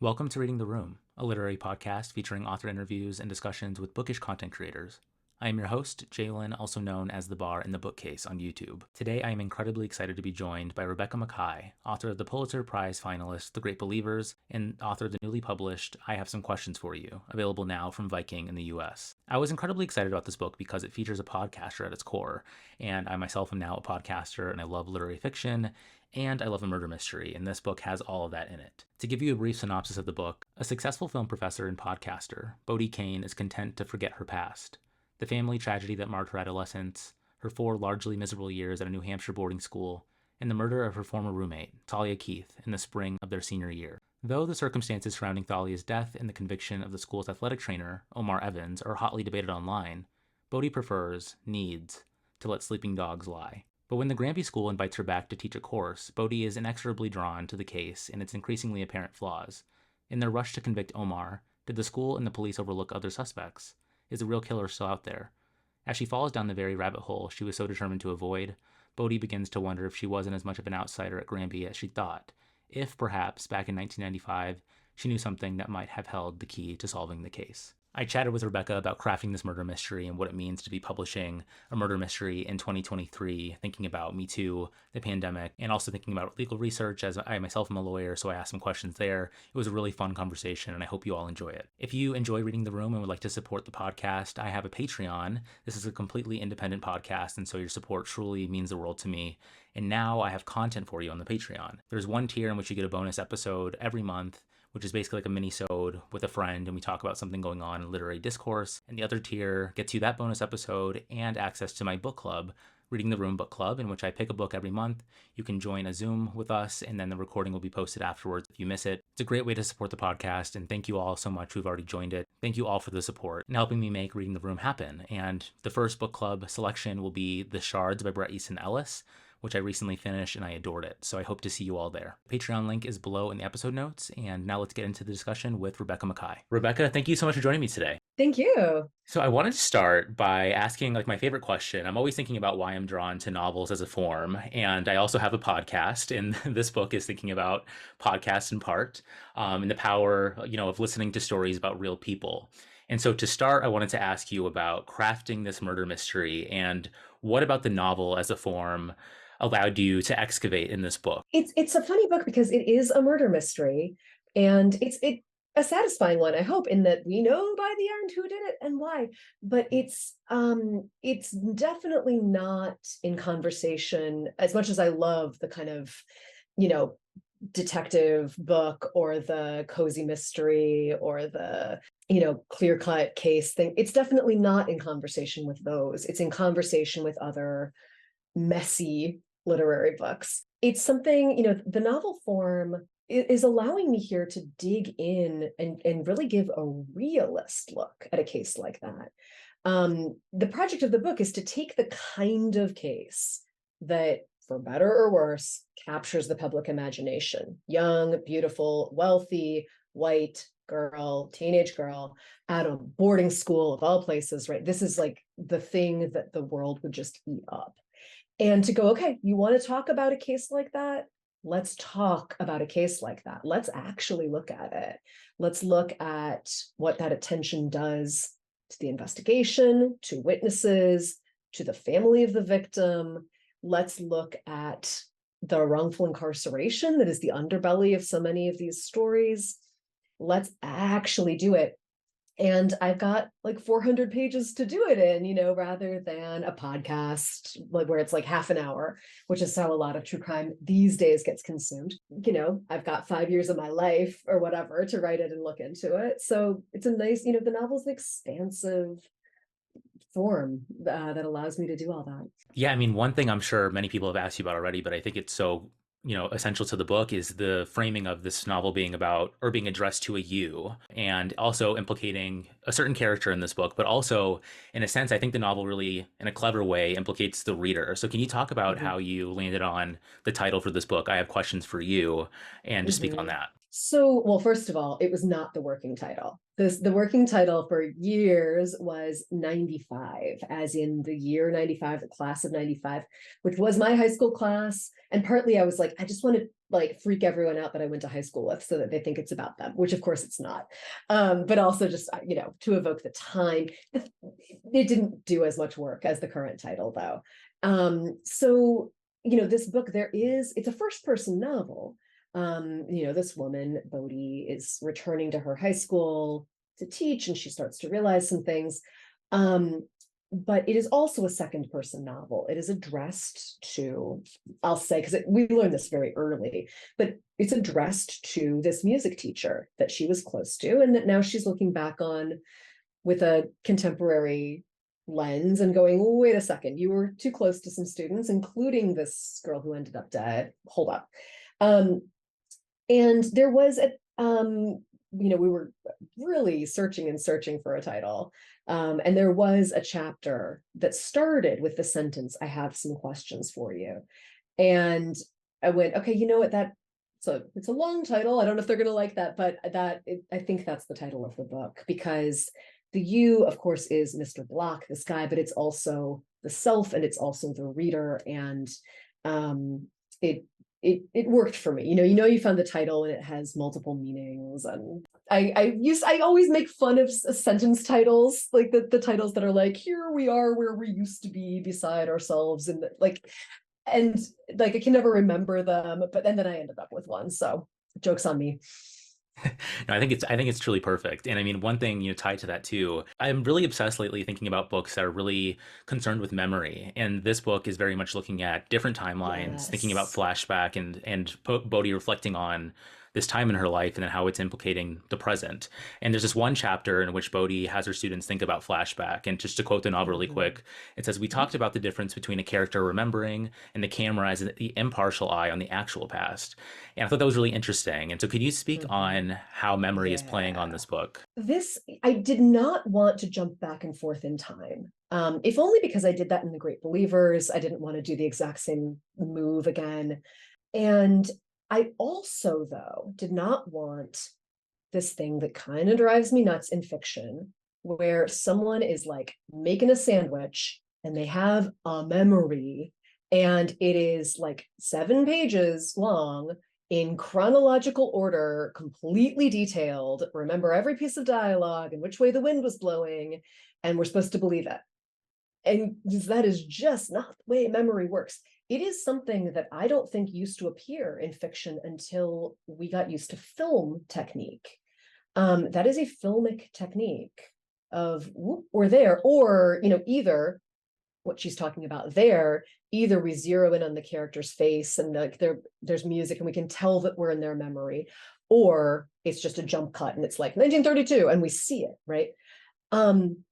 Welcome to Reading the Room, a literary podcast featuring author interviews and discussions with bookish content creators. I am your host, Jalen, also known as The Bar in the Bookcase on YouTube. Today I am incredibly excited to be joined by Rebecca Makkai, author of the Pulitzer Prize finalist The Great Believers, and author of the newly published I Have Some Questions for You, available now from Viking in the US. I was incredibly excited about this book because it features a podcaster at its core, and I myself am now a podcaster and I love literary fiction, and I love a murder mystery, and this book has all of that in it. To give you a brief synopsis of the book, a successful film professor and podcaster, Bodhi Kane is content to forget her past. The family tragedy that marred her adolescence, her 4 largely miserable years at a New Hampshire boarding school, and the murder of her former roommate, Thalia Keith, in the spring of their senior year. Though the circumstances surrounding Thalia's death and the conviction of the school's athletic trainer, Omar Evans, are hotly debated online, Bodhi needs, to let sleeping dogs lie. But when the Granby School invites her back to teach a course, Bodhi is inexorably drawn to the case and its increasingly apparent flaws. In their rush to convict Omar, did the school and the police overlook other suspects? Is the real killer still out there? As she falls down the very rabbit hole she was so determined to avoid, Bodhi begins to wonder if she wasn't as much of an outsider at Granby as she thought, if perhaps back in 1995 she knew something that might have held the key to solving the case. I chatted with Rebecca about crafting this murder mystery and what it means to be publishing a murder mystery in 2023, thinking about Me Too, the pandemic, and also thinking about legal research, as I myself am a lawyer, so I asked some questions there. It was a really fun conversation, and I hope you all enjoy it. If you enjoy Reading the Room and would like to support the podcast, I have a Patreon. This is a completely independent podcast, and so your support truly means the world to me. And now I have content for you on the Patreon. There's one tier in which you get a bonus episode every month, which is basically like a mini-sode with a friend, and we talk about something going on in literary discourse. And the other tier gets you that bonus episode and access to my book club, Reading the Room Book Club, in which I pick a book every month. You can join a Zoom with us, and then the recording will be posted afterwards if you miss it. It's a great way to support the podcast, and thank you all so much who've already joined it. Thank you all for the support and helping me make Reading the Room happen. And the first book club selection will be The Shards by Bret Easton Ellis, which I recently finished and I adored it. So I hope to see you all there. Patreon link is below in the episode notes. And now let's get into the discussion with Rebecca Makkai. Rebecca, thank you so much for joining me today. Thank you. So I wanted to start by asking my favorite question. I'm always thinking about why I'm drawn to novels as a form. And I also have a podcast, and this book is thinking about podcasts in part, and the power, of listening to stories about real people. And so to start, I wanted to ask you about crafting this murder mystery, and what about the novel as a form allowed you to excavate in this book? It's a funny book because it is a murder mystery, and it's a satisfying one, I hope, in that we know by the end who did it and why. But it's definitely not in conversation, as much as I love the kind of, detective book or the cozy mystery or the clear-cut case thing. It's definitely not in conversation with those. It's in conversation with other messy literary books. It's something, the novel form is allowing me here to dig in and really give a realist look at a case like that. The project of the book is to take the kind of case that, for better or worse, captures the public imagination. Young, beautiful, wealthy, white girl, teenage girl at a boarding school of all places, right? This is like the thing that the world would just eat up. And to go, okay, you want to talk about a case like that? Let's talk about a case like that. Let's actually look at it. Let's look at what that attention does to the investigation, to witnesses, to the family of the victim. Let's look at the wrongful incarceration that is the underbelly of so many of these stories. Let's actually do it. And I've got like 400 pages to do it in, rather than a podcast where it's like half an hour, which is how a lot of true crime these days gets consumed. I've got 5 years of my life or whatever to write it and look into it. So it's a nice, the novel's an expansive form that allows me to do all that. Yeah, one thing I'm sure many people have asked you about already, but I think it's so essential to the book is the framing of this novel being about or being addressed to a you, and also implicating a certain character in this book, but also in a sense, I think the novel really, in a clever way, implicates the reader. So can you talk about how you landed on the title for this book, I Have Questions for You, and just speak on that? So, well, first of all, it was not the working title. The working title for years was 95, as in the year 95, the class of 95, which was my high school class. And partly I was like, I just want to like freak everyone out that I went to high school with so that they think it's about them, which of course it's not. But also just, to evoke the time. It didn't do as much work as the current title though. So, this book, it's a first person novel. This woman, Bodhi, is returning to her high school to teach, and she starts to realize some things. But it is also a second person novel. It is addressed to, I'll say, because we learned this very early, but it's addressed to this music teacher that she was close to, and that now she's looking back on with a contemporary lens and going, wait a second, you were too close to some students, including this girl who ended up dead. Hold up. And there was we were really searching and searching for a title. And there was a chapter that started with the sentence, "I have some questions for you." And I went, okay, you know what, it's a long title. I don't know if they're going to like that, but I think that's the title of the book, because the you, of course, is Mr. Block, this guy, but it's also the self and it's also the reader. And it worked for me. You found the title and it has multiple meanings. And I always make fun of sentence titles, like the titles that are like, here we are where we used to be beside ourselves, and I can never remember them, but then I ended up with one. So joke's on me. No, I think it's truly perfect. And I mean, one thing, tied to that too, I'm really obsessed lately thinking about books that are really concerned with memory. And this book is very much looking at different timelines, thinking about Yes. flashback and Bodhi reflecting on this time in her life and then how it's implicating the present. And there's this one chapter in which Bodhi has her students think about flashback. And just to quote the novel really Mhm. quick, it says, "We talked about the difference between a character remembering and the camera as the impartial eye on the actual past." And I thought that was really interesting. And so, could you speak Mhm. on how memory is playing on Yeah. this book? I did not want to jump back and forth in time. If only because I did that in The Great Believers. I didn't want to do the exact same move again. And I also, though, did not want this thing that kind of drives me nuts in fiction, where someone is like making a sandwich and they have a memory, and it is like 7 pages long in chronological order, completely detailed. Remember every piece of dialogue and which way the wind was blowing, and we're supposed to believe it. And that is just not the way memory works. It is something that I don't think used to appear in fiction until we got used to film technique. That is a filmic technique of whoop, or there, or either what she's talking about there, either we zero in on the character's face and like there's music and we can tell that we're in their memory, or it's just a jump cut and it's like 1932 and we see it, right? Um,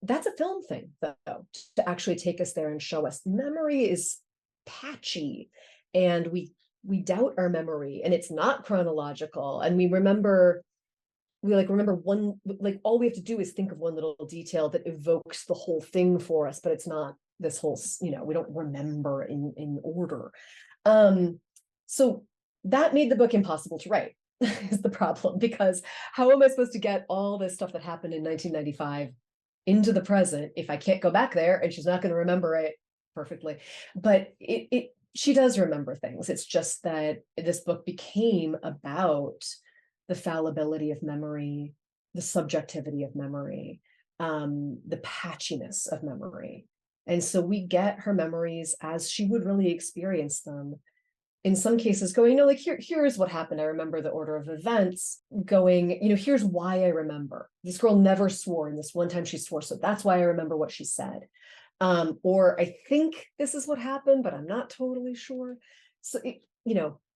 that's a film thing, though, to actually take us there and show us memory is patchy, and we doubt our memory, and it's not chronological, and we remember one, like all we have to do is think of one little detail that evokes the whole thing for us, but it's not this whole, we don't remember in order. um so that made the book impossible to write is the problem, because how am I supposed to get all this stuff that happened in 1995 into the present if I can't go back there, and she's not going to remember it perfectly? But she does remember things. It's just that this book became about the fallibility of memory, the subjectivity of memory, the patchiness of memory. And so we get her memories as she would really experience them. In some cases, going, like, here's what happened. I remember the order of events. Going, here's why I remember. This girl never swore, and this one time she swore, so that's why I remember what she said. Or I think this is what happened, but I'm not totally sure. So,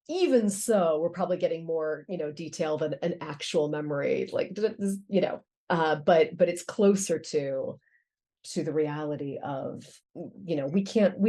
even so, we're probably getting more, detail than an actual memory. Like, but it's closer to to the reality of, we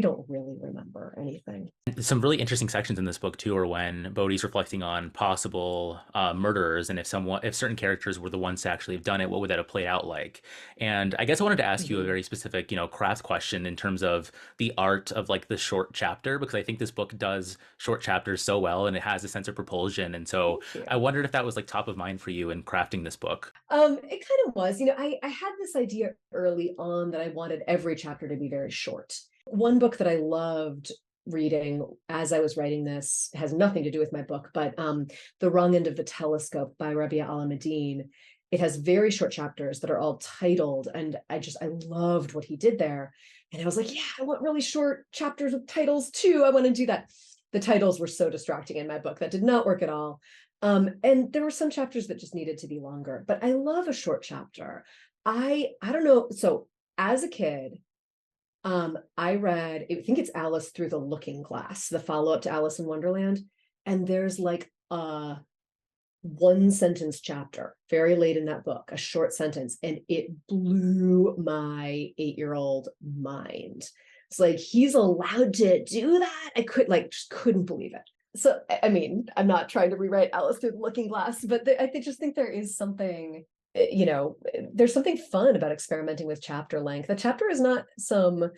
don't really remember anything. Some really interesting sections in this book too are when Bodhi's reflecting on possible murderers, and if certain characters were the ones to actually have done it, what would that have played out like? And I guess I wanted to ask you a Mhm. very specific, craft question in terms of the art of like the short chapter, because I think this book does short chapters so well, and it has a sense of propulsion. And so Thank I you. wondered if that was like top of mind for you in crafting this book. It kind of was. I had this idea early on that I wanted every chapter to be very short. One book that I loved reading as I was writing this has nothing to do with my book, but The Wrong End of the Telescope by Rabia Alameddin. It has very short chapters that are all titled, and I loved what he did there. And I was like, yeah, I want really short chapters with titles too. I want to do that. The titles were so distracting in my book. That did not work at all. And there were some chapters that just needed to be longer, but I love a short chapter. I don't know. So as a kid, I read, I think it's Alice Through the Looking Glass, the follow-up to Alice in Wonderland. And there's like a one sentence chapter very late in that book, a short sentence, and it blew my 8-year-old mind. It's like, he's allowed to do that. I could like just couldn't believe it. So I mean, I'm not trying to rewrite Alice Through the Looking Glass, but just think there is something, there's something fun about experimenting with chapter length. The chapter is not some,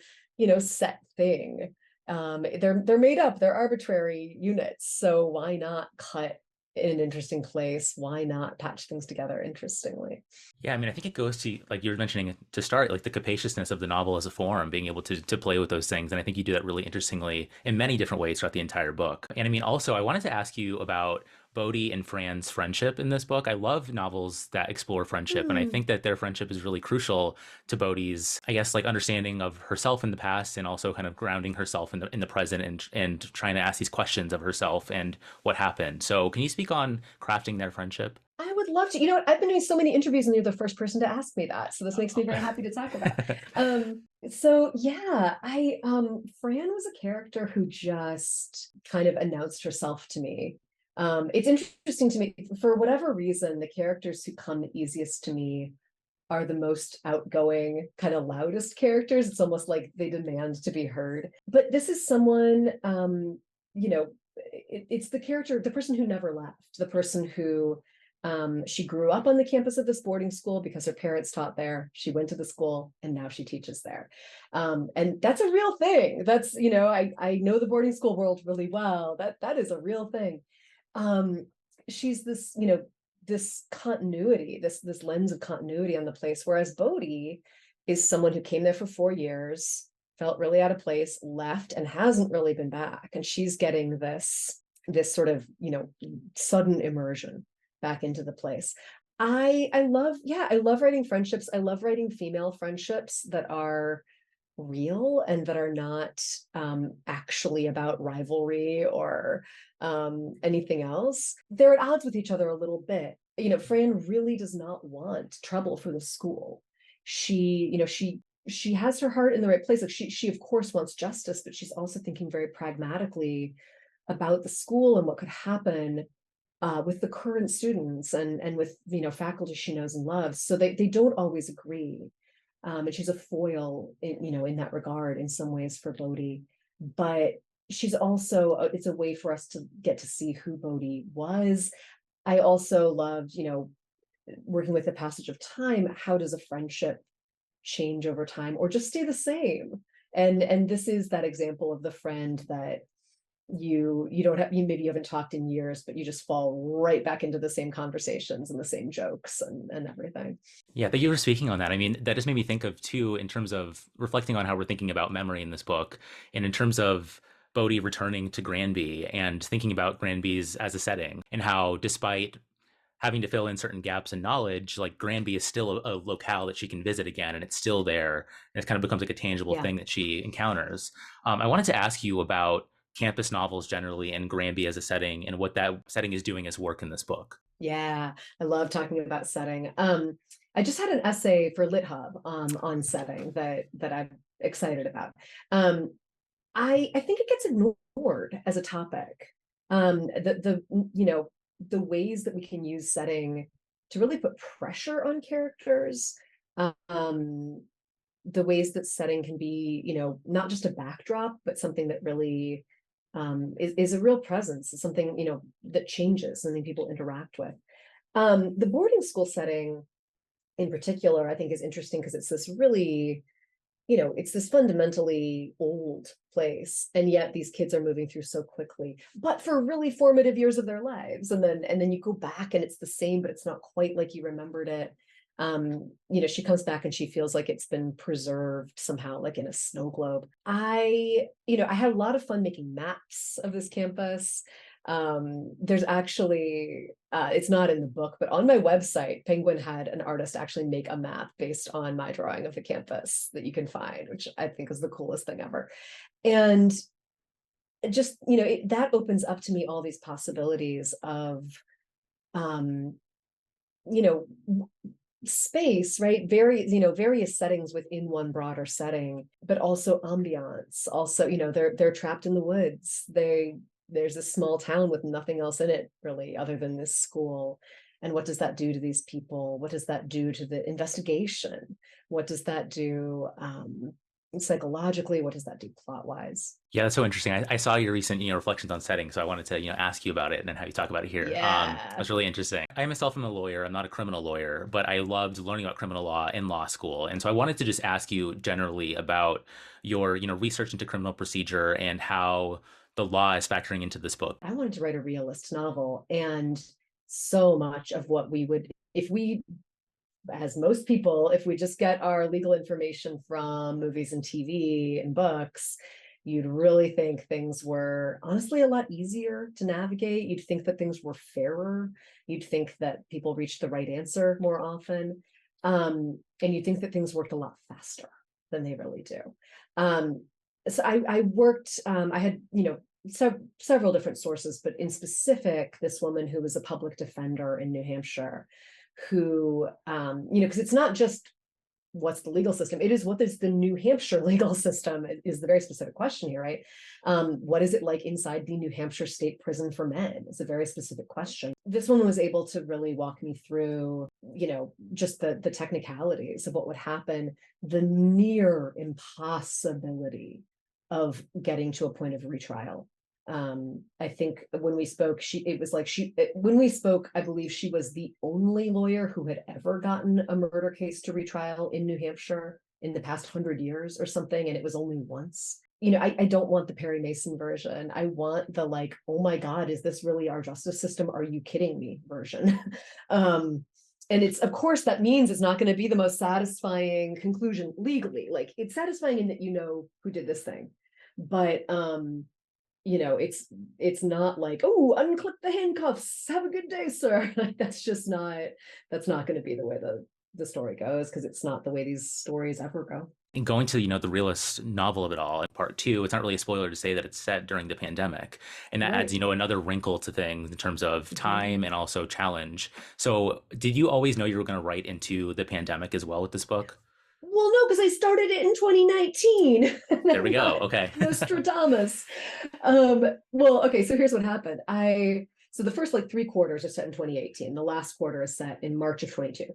set thing. They're made up, they're arbitrary units. So why not cut in an interesting place? Why not patch things together interestingly? Yeah, I mean, I think it goes to like you were mentioning to start, like the capaciousness of the novel as a form, being able to play with those things, and I think you do that really interestingly in many different ways throughout the entire book. And I mean, also, I wanted to ask you about Bodhi and Fran's friendship in this book. I love novels that explore friendship, and I Hmm. think that their friendship is really crucial to Bodhi's, I guess, like understanding of herself in the past, and also kind of grounding herself in the present, and trying to ask these questions of herself and what happened. So, can you speak on crafting their friendship? I would love to. You know what? I've been doing so many interviews, and you're the first person to ask me that. So this makes me very happy to talk about. So yeah, I Fran was a character who just kind of announced herself to me. It's interesting to me for whatever reason, the characters who come the easiest to me are the most outgoing, kind of loudest characters. It's almost like they demand to be heard. But this is someone, it's the character, the person who never left, the person who she grew up on the campus of this boarding school because her parents taught there. She went to the school and now she teaches there. And that's a real thing. That's, I know the boarding school world really well. That is a real thing. Um, she's this, this continuity, this lens of continuity on the place. Whereas Bodhi is someone who came there for 4 years, felt really out of place, left, and hasn't really been back. And she's getting this sort of, sudden immersion back into the place. I love writing friendships. I love writing female friendships that are real and that are not actually about rivalry or anything else. They're at odds with each other a little bit. Fran really does not want trouble for the school. She has her heart in the right place. Like she of course wants justice, but she's also thinking very pragmatically about the school and what could happen with the current students and with faculty she knows and loves. So they don't always agree. And she's a foil in that regard in some ways for Bodhi. But she's also it's a way for us to get to see who Bodhi was. I also loved, working with the passage of time. How does a friendship change over time or just stay the same? And this is that example of the friend that you don't have, you maybe you haven't talked in years, but you just fall right back into the same conversations and the same jokes and everything. Yeah, thank you for speaking on that. I mean, that just made me think of too, in terms of reflecting on how we're thinking about memory in this book, and in terms of Bodhi returning to Granby and thinking about Granby's as a setting, and how despite having to fill in certain gaps in knowledge, like Granby is still a locale that she can visit again, and it's still there, and it kind of becomes like a tangible Yeah. thing that she encounters. I wanted to ask you about campus novels generally and Granby as a setting, and what that setting is doing as work in this book. Yeah, I love talking about setting. I just had an essay for LitHub on setting that I'm excited about. Um, I think it gets ignored as a topic. The ways that we can use setting to really put pressure on characters. Um, the ways that setting can be, not just a backdrop, but something that really is a real presence. It's something, that changes, something people interact with. The boarding school setting in particular, I think is interesting because it's this really, it's this fundamentally old place, and yet these kids are moving through so quickly, but for really formative years of their lives. And then you go back and it's the same, but it's not quite like you remembered it. She comes back and she feels like it's been preserved somehow, like in a snow globe. I had a lot of fun making maps of this campus. There's actually, it's not in the book, but on my website, Penguin had an artist actually make a map based on my drawing of the campus that you can find, which I think is the coolest thing ever. And just, that opens up to me all these possibilities of, um, you know, space, right? Various settings within one broader setting, but also ambiance. Also, they're trapped in the woods. There's a small town with nothing else in it really other than this school. And what does that do to these people? What does that do to the investigation? What does that do psychologically? What does that do plot wise? Yeah, that's so interesting. I saw your recent, reflections on setting, so I wanted to, ask you about it and then have you talk about it here. Yeah. That's really interesting. I myself am a lawyer. I'm not a criminal lawyer, but I loved learning about criminal law in law school. And so I wanted to just ask you generally about your, research into criminal procedure and how the law is factoring into this book. I wanted to write a realist novel, and so much of what we would, if we, as most people, if we just get our legal information from movies and TV and books, you'd really think things were honestly a lot easier to navigate. You'd think that things were fairer. You'd think that people reached the right answer more often. And you'd think that things worked a lot faster than they really do. So I worked, I had, several different sources, but in specific, this woman who was a public defender in New Hampshire, who, because it's not just what's the legal system, it is what is the New Hampshire legal system is the very specific question here, right? What is it like inside the New Hampshire State Prison for Men? It's a very specific question. This woman was able to really walk me through, just the technicalities of what would happen, the near impossibility of getting to a point of retrial. I think when we spoke, I believe she was the only lawyer who had ever gotten a murder case to retrial in New Hampshire in the past 100 years or something, and it was only once. I don't want the Perry Mason version. I want the like, oh my God, is this really our justice system? Are you kidding me version? And it's, of course, that means it's not going to be the most satisfying conclusion legally. Like, it's satisfying in that who did this thing, but it's not like, oh, unclip the handcuffs, have a good day, sir. Like, that's not going to be the way the story goes, because it's not the way these stories ever go. And going to, the realist novel of it all, in part two, it's not really a spoiler to say that it's set during the pandemic. And that adds, Right. Another wrinkle to things in terms of time Mhm. and also challenge. So did you always know you were going to write into the pandemic as well with this book? Well, no, because I started it in 2019. And There we I'm go. not Okay. Nostradamus. Well, okay, so here's what happened. So the first like 3 quarters are set in 2018. The last quarter is set in March of 22.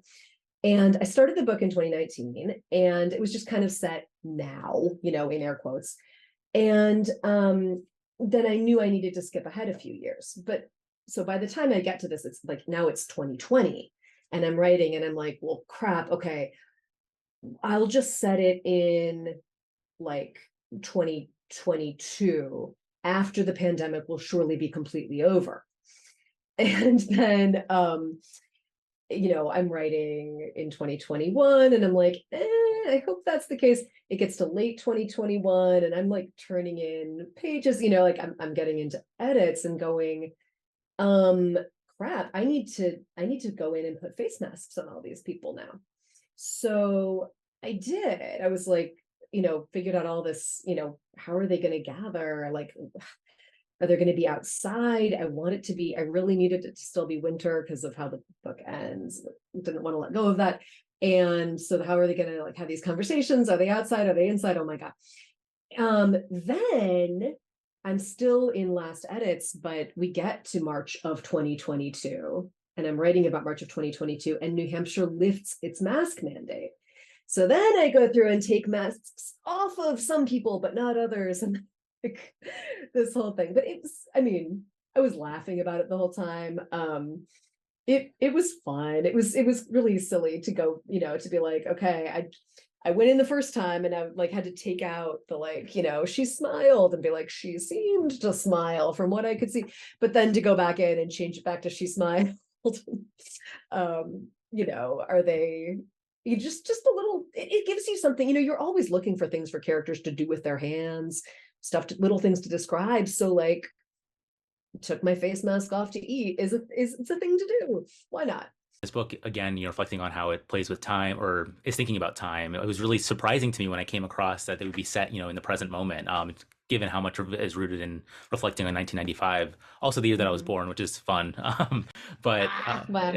And I started the book in 2019, and it was just kind of set now, in air quotes. And then I knew I needed to skip ahead a few years. But so by the time I get to this, it's like now it's 2020, and I'm writing and I'm like, well, crap, okay, I'll just set it in like 2022, after the pandemic will surely be completely over. And then I'm writing in 2021, and I'm like, I hope that's the case. It gets to late 2021, and I'm like turning in pages, like I'm getting into edits and going, crap, I need to go in and put face masks on all these people now. So I did. I was like, figured out all this, how are they going to gather? Like, are they going to be outside? I really needed it to still be winter because of how the book ends. Didn't want to let go of that. And so how are they going to like have these conversations? Are they outside? Are they inside? Oh my God. Then I'm still in last edits, but we get to March of 2022, and I'm writing about March of 2022, and New Hampshire lifts its mask mandate. So then I go through and take masks off of some people, but not others. And like this whole thing. But it was, I mean, I was laughing about it the whole time. It was fun. It was really silly to go, to be like, okay, I went in the first time and I like had to take out the like, she smiled and be like, she seemed to smile from what I could see, but then to go back in and change it back to she smiled. Are they you just a little, it gives you something, you're always looking for things for characters to do with their hands, little things to describe. So like took my face mask off to eat is it's a thing to do. Why not? This book, again, reflecting on how it plays with time or is thinking about time. It was really surprising to me when I came across that they would be set, in the present moment, given how much of it is rooted in reflecting on 1995, also the year that I was born, which is fun. But Wow,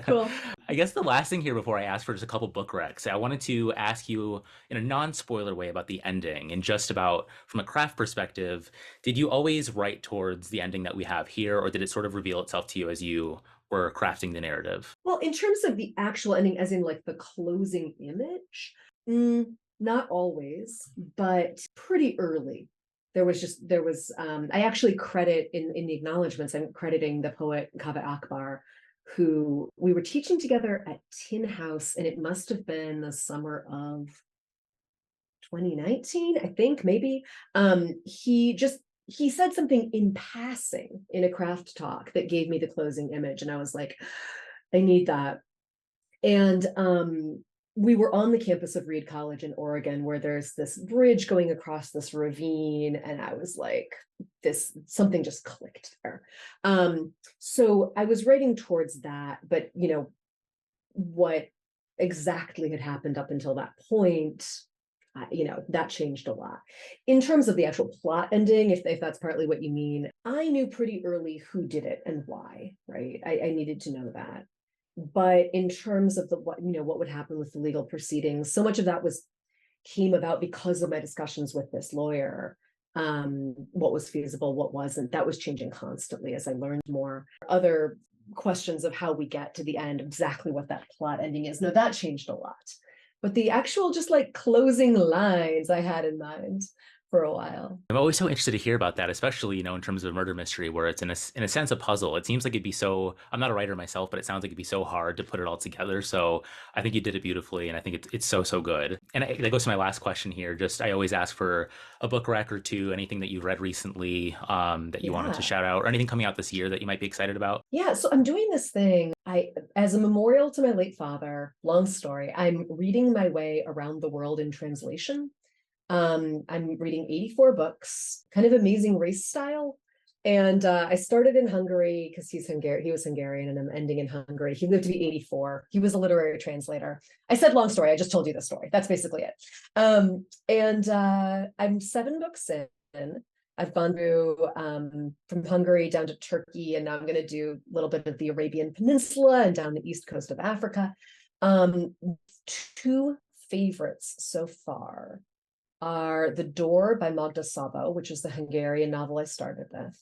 cool. I guess the last thing here before I ask for just a couple book recs, I wanted to ask you in a non-spoiler way about the ending and just about from a craft perspective, did you always write towards the ending that we have here, or did it sort of reveal itself to you as you were crafting the narrative? Well, in terms of the actual ending, as in like the closing image, not always, but pretty early. I actually credit in the acknowledgments, I'm crediting the poet Kaveh Akbar, who we were teaching together at Tin House, and it must have been the summer of 2019, I think, maybe. He said something in passing in a craft talk that gave me the closing image, and I was like, I need that. And we were on the campus of Reed College in Oregon, where there's this bridge going across this ravine, and I was like, something just clicked there. So I was writing towards that, but what exactly had happened up until that point, that changed a lot. In terms of the actual plot ending, if that's partly what you mean, I knew pretty early who did it and why, right? I needed to know that. But in terms of what would happen with the legal proceedings, so much of that came about because of my discussions with this lawyer. What was feasible, what wasn't, that was changing constantly as I learned more. Other questions of how we get to the end, exactly what that plot ending is, no, that changed a lot. But the actual just like closing lines I had in mind for a while. I'm always so interested to hear about that, especially, in terms of a murder mystery where it's in a sense a puzzle. It seems like it'd be so, I'm not a writer myself, but it sounds like it'd be so hard to put it all together. So I think you did it beautifully, and I think it's so, so good. And that goes to my last question here. Just, I always ask for a book rec or two, anything that you've read recently that you wanted to shout out, or anything coming out this year that you might be excited about. Yeah, so I'm doing this thing. As a memorial to my late father, long story, I'm reading my way around the world in translation. I'm reading 84 books, kind of Amazing Race style. And I started in Hungary because he was Hungarian, and I'm ending in Hungary. He lived to be 84. He was a literary translator. I said long story, I just told you the story. That's basically it. And I'm 7 books in. I've gone through from Hungary down to Turkey, and now I'm going to do a little bit of the Arabian Peninsula and down the east coast of Africa. 2 favorites so far are The Door by Magda Szabo, which is the Hungarian novel I started with,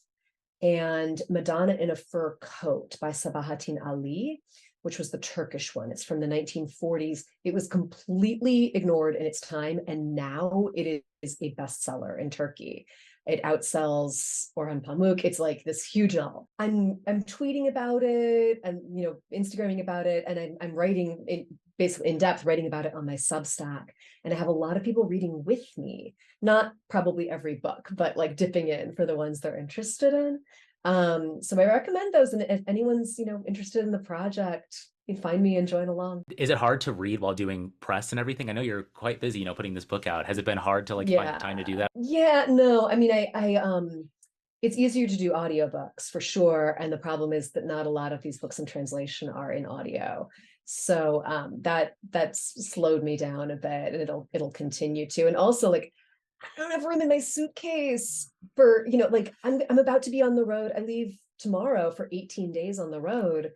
and Madonna in a Fur Coat by Sabahattin Ali, which was the Turkish one. It's from the 1940s. It was completely ignored in its time, and now it is a bestseller in Turkey. It outsells Orhan Pamuk. It's like this huge novel. I'm tweeting about it and Instagramming about it, and I'm writing basically in depth, writing about it on my Substack. And I have a lot of people reading with me, not probably every book, but like dipping in for the ones they're interested in. So I recommend those. And if anyone's, interested in the project, you can find me and join along. Is it hard to read while doing press and everything? I know you're quite busy, putting this book out. Has it been hard to find the time to do that? Yeah, no, I mean, it's easier to do audiobooks for sure. And the problem is that not a lot of these books in translation are in audio. So that's slowed me down a bit, and it'll continue to. And also, like, I don't have room in my suitcase for, I'm about to be on the road. I leave tomorrow for 18 days on the road,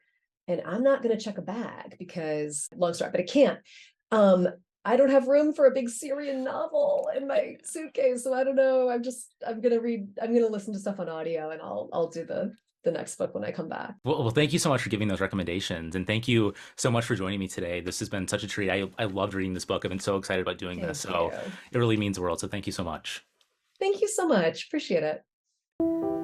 and I'm not going to check a bag because, long story, but I can't. I don't have room for a big Syrian novel in my suitcase, so I don't know. I'm gonna listen to stuff on audio, and I'll do the the next book when I come back. Well, thank you so much for giving those recommendations. And thank you so much for joining me today. This has been such a treat. I loved reading this book. I've been so excited about doing this. Thank So you. it really means the world. So thank you so much. Thank you so much. Appreciate it.